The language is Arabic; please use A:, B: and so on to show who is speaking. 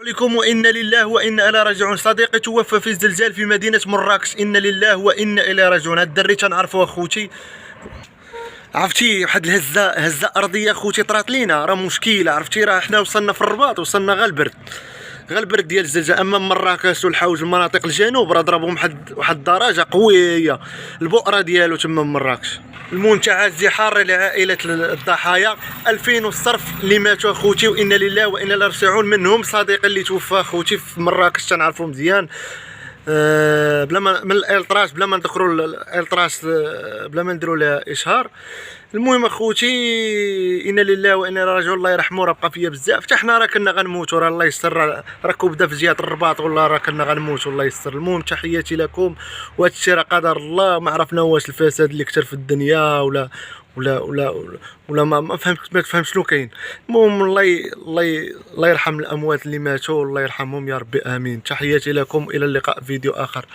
A: بكم وإنا لله وإنا إليه راجعون. صديقي توفى في زلزال في مدينة مراكش، إنا لله وإنا إليه راجعون. هاد الدري تنعرفو اخوتي، عرفتي واحد هزه ارضيه اخوتي طرات لينا، راه مشكله. عرفتي راه حنا وصلنا في الرباط، وصلنا غير البرد ديال الزلزال. اما مراكش والحوج المناطق الجنوب راه ضربهم واحد الدرجه قويه البؤره ديالو تما مراكش. المنتهى الزحار لعائله الضحايا، 2000 والصرف اللي ماتوا اخوتي، وانا لله وانا اليه راجعون. منهم صديقي اللي توفى اخوتي في مراكش، تنعرفو مزيان. بلا ما من الالتراس، بلا ما نذكروا الالتراس، بلا ما نديروا لها اشهار. المهم اخوتي، انا لله وانا اليه راجعون. الله يرحمه، راه بقى فيا بزاف. حتى حنا راه كنا غنموتوا، راه الله يستر. راكو بدا في جهه الرباط، والله راه كنا غنموتوا، الله يستر. المهم تحياتي لكم، وهذا الشيء راه قدر الله. ما عرفنا واش الفساد اللي كثر في الدنيا ولا ما فهمت، ما تفهم شنو كاين. المهم الله يرحم الاموات اللي ماتوا، الله يرحمهم يا ربي، امين. تحياتي لكم، الى اللقاء في فيديو اخر.